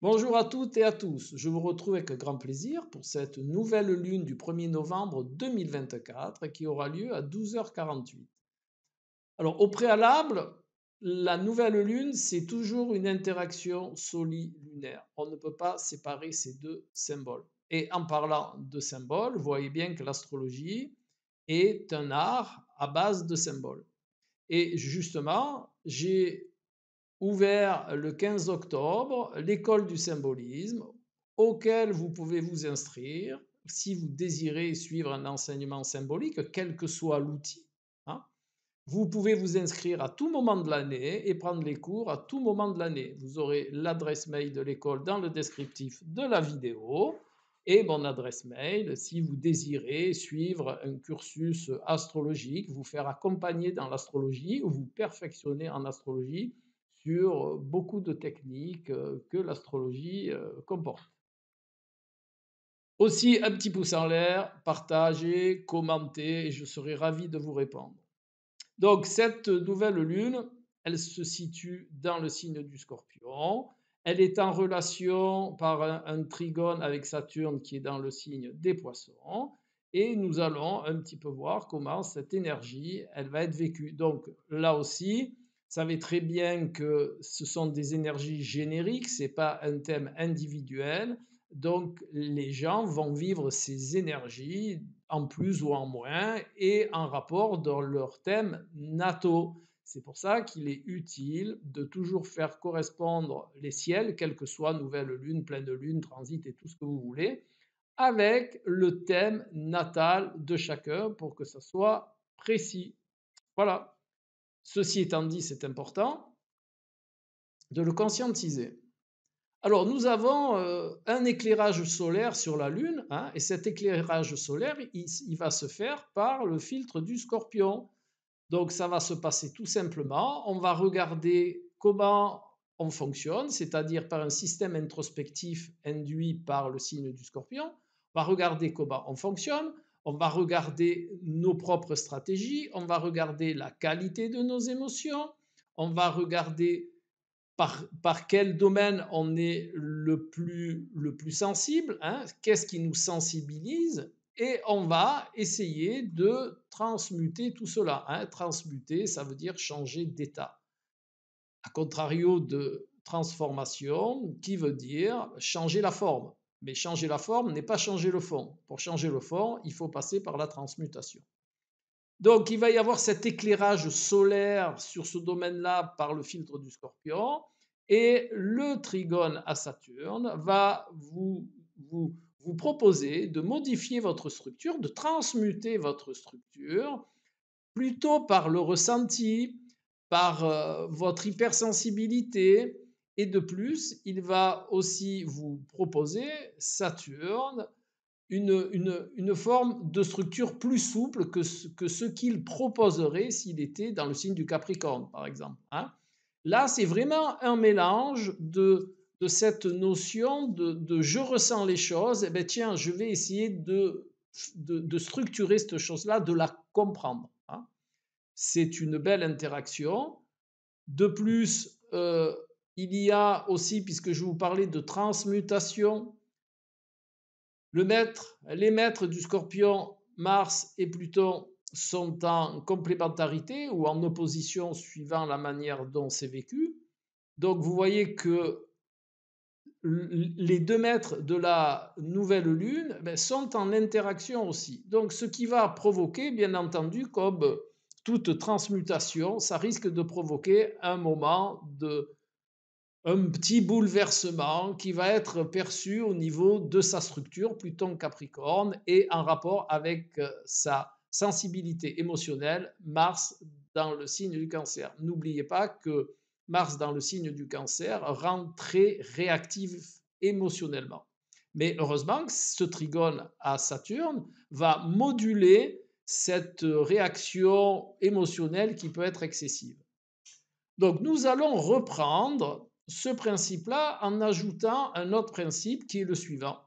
Bonjour à toutes et à tous, je vous retrouve avec grand plaisir pour cette nouvelle lune du 1er novembre 2024 qui aura lieu à 12h48. Alors au préalable, la nouvelle lune, c'est toujours une interaction solilunaire. On ne peut pas séparer ces deux symboles. Et en parlant de symboles, vous voyez bien que l'astrologie est un art à base de symboles. Et justement, j'ai ouvert le 15 octobre l'école du symbolisme auquel vous pouvez vous inscrire si vous désirez suivre un enseignement symbolique, quel que soit l'outil, hein. Vous pouvez vous inscrire à tout moment de l'année et prendre les cours à tout moment de l'année. Vous aurez l'adresse mail de l'école dans le descriptif de la vidéo et mon adresse mail si vous désirez suivre un cursus astrologique, vous faire accompagner dans l'astrologie ou vous perfectionner en astrologie sur beaucoup de techniques que l'astrologie comporte. Aussi, un petit pouce en l'air, partagez, commentez et je serai ravi de vous répondre. Donc, cette nouvelle lune, elle se situe dans le signe du Scorpion. Elle est en relation par un trigone avec Saturne qui est dans le signe des Poissons. Et nous allons un petit peu voir comment cette énergie, elle va être vécue. Donc là aussi, vous savez très bien que ce sont des énergies génériques, ce n'est pas un thème individuel. Donc les gens vont vivre ces énergies en plus ou en moins et en rapport dans leur thème nataux. C'est pour ça qu'il est utile de toujours faire correspondre les ciels, quelle que soit nouvelle lune, pleine lune, transit et tout ce que vous voulez, avec le thème natal de chacun pour que ça soit précis. Voilà. Ceci étant dit, c'est important de le conscientiser. Alors, nous avons un éclairage solaire sur la Lune, hein, et cet éclairage solaire, il va se faire par le filtre du Scorpion. Donc, ça va se passer tout simplement. On va regarder comment on fonctionne, c'est-à-dire par un système introspectif induit par le signe du Scorpion. On va regarder comment on fonctionne, on va regarder nos propres stratégies, on va regarder la qualité de nos émotions, on va regarder par quel domaine on est le plus sensible, hein, qu'est-ce qui nous sensibilise, et on va essayer de transmuter tout cela, hein. Transmuter, ça veut dire changer d'état. A contrario de transformation, qui veut dire changer la forme. Mais changer la forme n'est pas changer le fond. Pour changer le fond, il faut passer par la transmutation. Donc, il va y avoir cet éclairage solaire sur ce domaine-là par le filtre du Scorpion. Et le trigone à Saturne va vous proposer de modifier votre structure, de transmuter votre structure, plutôt par le ressenti, par votre hypersensibilité. Et de plus, il va aussi vous proposer, Saturne, une forme de structure plus souple que ce qu'il proposerait s'il était dans le signe du Capricorne, par exemple, hein. Là, c'est vraiment un mélange de cette notion de je ressens les choses, et bien tiens, je vais essayer de structurer cette chose-là, de la comprendre, hein. C'est une belle interaction. De plus, il y a aussi, puisque je vous parlais de transmutation, les maîtres du Scorpion, Mars et Pluton, sont en complémentarité ou en opposition suivant la manière dont c'est vécu. Donc vous voyez que les deux maîtres de la nouvelle lune sont en interaction aussi. Donc ce qui va provoquer, bien entendu, comme toute transmutation, ça risque de provoquer un moment de un petit bouleversement qui va être perçu au niveau de sa structure, Pluton Capricorne, et en rapport avec sa sensibilité émotionnelle, Mars dans le signe du Cancer. N'oubliez pas que Mars dans le signe du Cancer rend très réactif émotionnellement. Mais heureusement, ce trigone à Saturne va moduler cette réaction émotionnelle qui peut être excessive. Donc nous allons reprendre ce principe-là en ajoutant un autre principe qui est le suivant.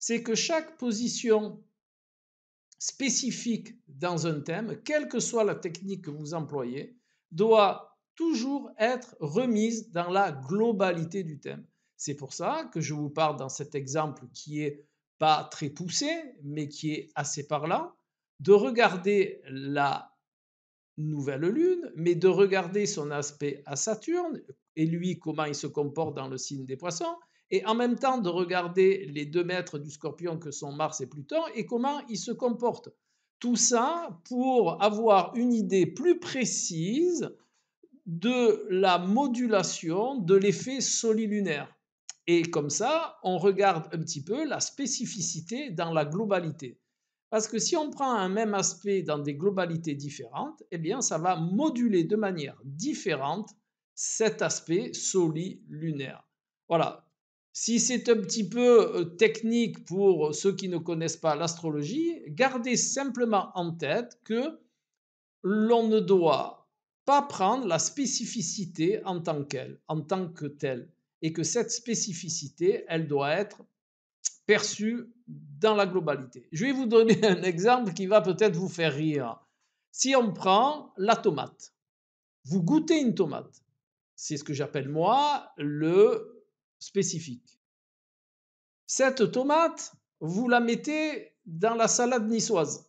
C'est que chaque position spécifique dans un thème, quelle que soit la technique que vous employez, doit toujours être remise dans la globalité du thème. C'est pour ça que je vous parle dans cet exemple qui est pas très poussé, mais qui est assez parlant, de regarder la nouvelle lune, mais de regarder son aspect à Saturne et lui comment il se comporte dans le signe des poissons, et en même temps de regarder les deux maîtres du scorpion que sont Mars et Pluton et comment ils se comportent. Tout ça pour avoir une idée plus précise de la modulation de l'effet solilunaire. Et comme ça, on regarde un petit peu la spécificité dans la globalité. Parce que si on prend un même aspect dans des globalités différentes, eh bien, ça va moduler de manière différente cet aspect solilunaire. Voilà. Si c'est un petit peu technique pour ceux qui ne connaissent pas l'astrologie, gardez simplement en tête que l'on ne doit pas prendre la spécificité en tant qu'elle, en tant que telle, et que cette spécificité, elle doit être perçue dans la globalité. Je vais vous donner un exemple qui va peut-être vous faire rire. Si on prend la tomate, vous goûtez une tomate, c'est ce que j'appelle moi le spécifique. Cette tomate, vous la mettez dans la salade niçoise,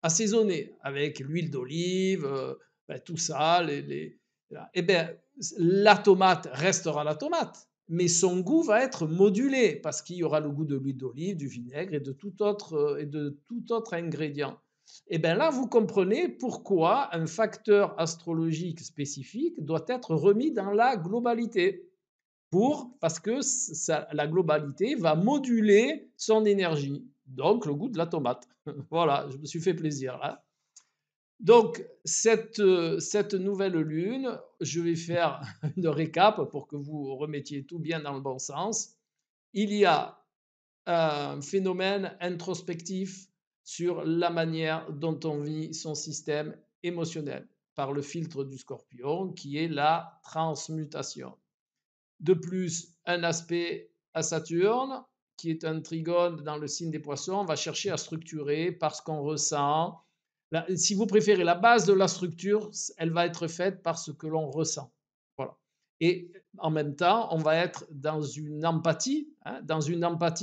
assaisonnée avec l'huile d'olive, ben, tout ça, eh bien, la tomate restera la tomate, mais son goût va être modulé parce qu'il y aura le goût de l'huile d'olive, du vinaigre et de tout autre ingrédient. Et bien là, vous comprenez pourquoi un facteur astrologique spécifique doit être remis dans la globalité. Parce que la globalité va moduler son énergie, donc le goût de la tomate. Voilà, je me suis fait plaisir là. Donc, cette nouvelle lune, je vais faire une récap pour que vous remettiez tout bien dans le bon sens. Il y a un phénomène introspectif sur la manière dont on vit son système émotionnel par le filtre du scorpion qui est la transmutation. De plus, un aspect à Saturne, qui est un trigone dans le signe des poissons, on va chercher à structurer par ce qu'on ressent. Si vous préférez, la base de la structure, elle va être faite par ce que l'on ressent. Voilà. Et en même temps, on va être dans une empathie,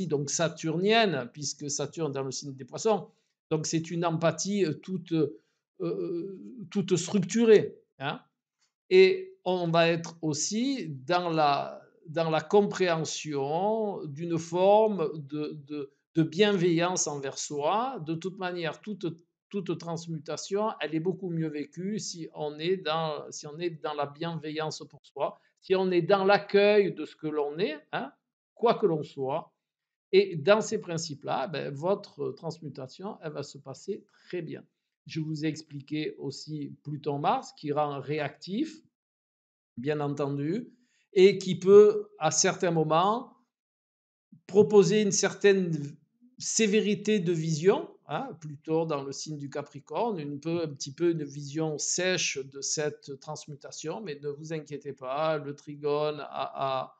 donc saturnienne, puisque Saturne est dans le signe des poissons. Donc c'est une empathie toute structurée. Hein. Et on va être aussi dans la compréhension d'une forme de bienveillance envers soi. De toute manière, toute transmutation, elle est beaucoup mieux vécue si on est dans la bienveillance pour soi, si on est dans l'accueil de ce que l'on est, hein, quoi que l'on soit. Et dans ces principes-là, ben, votre transmutation, elle va se passer très bien. Je vous ai expliqué aussi Pluton-Mars qui rend réactif, bien entendu, et qui peut, à certains moments, proposer une certaine sévérité de vision, hein, plutôt dans le signe du Capricorne, un petit peu une vision sèche de cette transmutation, mais ne vous inquiétez pas, le trigone à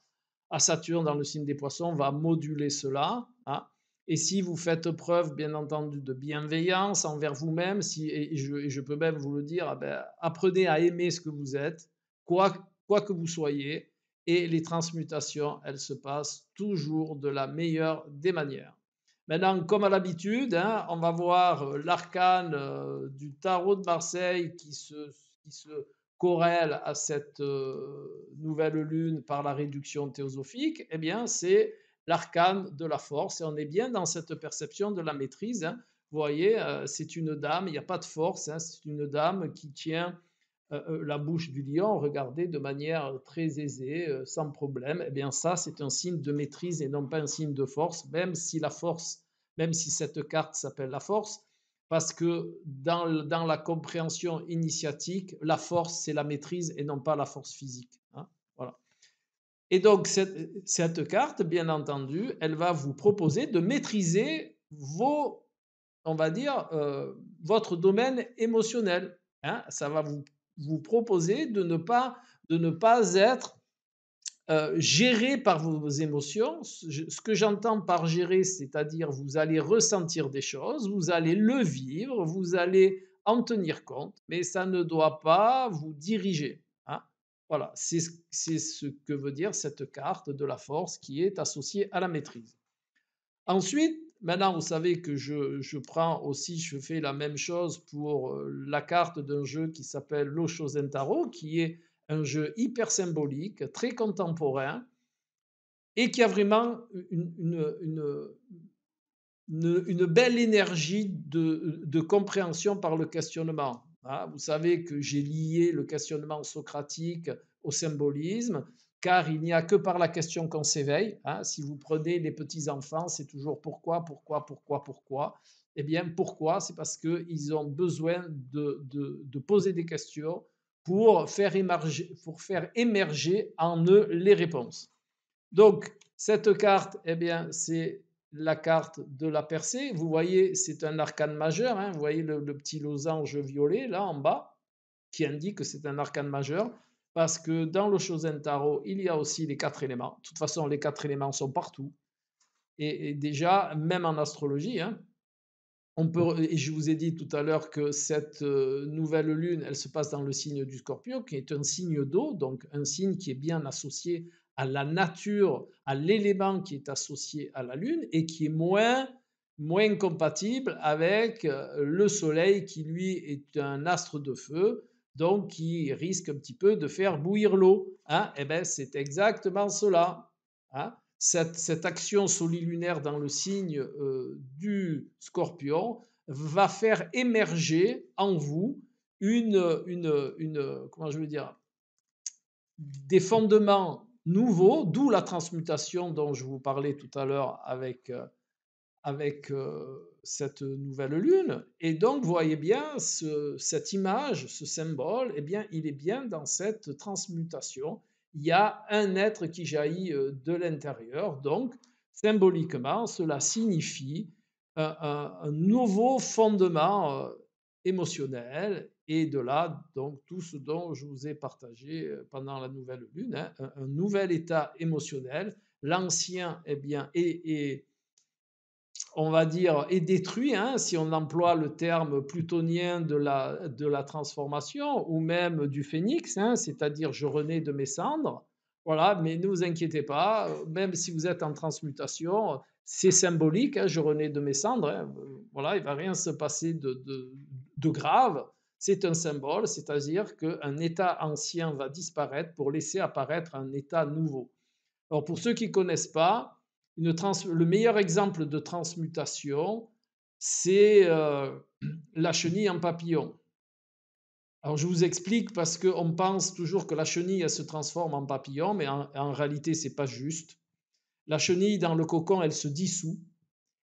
Saturne dans le signe des Poissons va moduler cela. Hein. Et si vous faites preuve, bien entendu, de bienveillance envers vous-même, et je peux même vous le dire, ah ben, apprenez à aimer ce que vous êtes, quoi que vous soyez, et les transmutations, elles se passent toujours de la meilleure des manières. Maintenant, comme à l'habitude, hein, on va voir l'arcane du tarot de Marseille qui se corrèle à cette nouvelle lune par la réduction théosophique. Eh bien, c'est l'arcane de la force et on est bien dans cette perception de la maîtrise. Hein. Vous voyez, c'est une dame, il n'y a pas de force, hein, c'est une dame qui tient la bouche du lion, regardez, de manière très aisée, sans problème, eh bien ça, c'est un signe de maîtrise et non pas un signe de force, même si cette carte s'appelle la force, parce que dans la compréhension initiatique, la force, c'est la maîtrise et non pas la force physique. Hein, voilà. Et donc, cette carte, bien entendu, elle va vous proposer de maîtriser on va dire, votre domaine émotionnel. Hein. Ça va vous proposer de ne pas être géré par vos émotions. Ce que j'entends par gérer, c'est-à-dire vous allez ressentir des choses, vous allez le vivre, vous allez en tenir compte, mais ça ne doit pas vous diriger. Hein. Voilà, c'est ce que veut dire cette carte de la force qui est associée à la maîtrise. Ensuite, maintenant, vous savez que je prends aussi, je fais la même chose pour la carte d'un jeu qui s'appelle l'Oshozen Taro, qui est un jeu hyper symbolique, très contemporain, et qui a vraiment une belle énergie de compréhension par le questionnement. Hein. Vous savez que j'ai lié le questionnement socratique au symbolisme, car il n'y a que par la question qu'on s'éveille. Hein. Si vous prenez les petits-enfants, c'est toujours pourquoi, pourquoi, pourquoi, pourquoi. Eh bien, pourquoi? C'est parce qu'ils ont besoin de poser des questions pour faire émerger en eux les réponses. Donc, cette carte, eh bien, c'est la carte de la percée. Vous voyez, c'est un arcane majeur. Hein. Vous voyez le petit losange violet là en bas qui indique que c'est un arcane majeur parce que dans le Shosen Taro, il y a aussi les quatre éléments. De toute façon, les quatre éléments sont partout. Et déjà, même en astrologie, hein, et je vous ai dit tout à l'heure que cette nouvelle lune, elle se passe dans le signe du Scorpion, qui est un signe d'eau, donc un signe qui est bien associé à la nature, à l'élément qui est associé à la lune et qui est moins compatible avec le Soleil, qui lui est un astre de feu, donc qui risque un petit peu de faire bouillir l'eau. Hein. Eh bien, c'est exactement cela. Hein. Cette action solilunaire dans le signe du Scorpion va faire émerger en vous comment je veux dire, des fondements nouveaux, d'où la transmutation dont je vous parlais tout à l'heure avec cette nouvelle lune. Et donc, vous voyez bien, cette image, ce symbole, eh bien, il est bien dans cette transmutation. Il y a un être qui jaillit de l'intérieur. Donc, symboliquement, cela signifie un nouveau fondement émotionnel. Et de là, donc, tout ce dont je vous ai partagé pendant la nouvelle lune, hein, un nouvel état émotionnel. L'ancien, eh bien, est on va dire, est détruit, hein, si on emploie le terme plutonien de la transformation, ou même du phénix, hein, c'est-à-dire je renais de mes cendres. Voilà, mais ne vous inquiétez pas, même si vous êtes en transmutation, c'est symbolique, hein, je renais de mes cendres. Hein, voilà, il ne va rien se passer de grave. C'est un symbole, c'est-à-dire qu'un état ancien va disparaître pour laisser apparaître un état nouveau. Alors pour ceux qui ne connaissent pas, le meilleur exemple de transmutation, c'est la chenille en papillon. Alors je vous explique parce qu'on pense toujours que la chenille elle se transforme en papillon, mais en réalité c'est pas juste. La chenille dans le cocon elle se dissout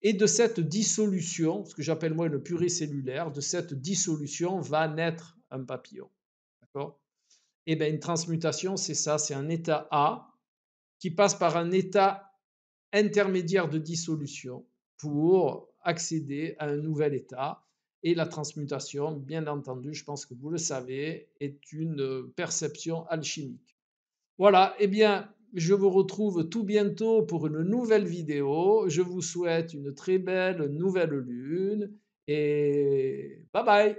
et de cette dissolution, ce que j'appelle moi une purée cellulaire, de cette dissolution va naître un papillon. D'accord? Et bien une transmutation c'est ça, c'est un état A qui passe par un état intermédiaire de dissolution pour accéder à un nouvel état. Et la transmutation, bien entendu, je pense que vous le savez, est une perception alchimique. Voilà, eh bien, je vous retrouve tout bientôt pour une nouvelle vidéo. Je vous souhaite une très belle nouvelle lune et bye bye.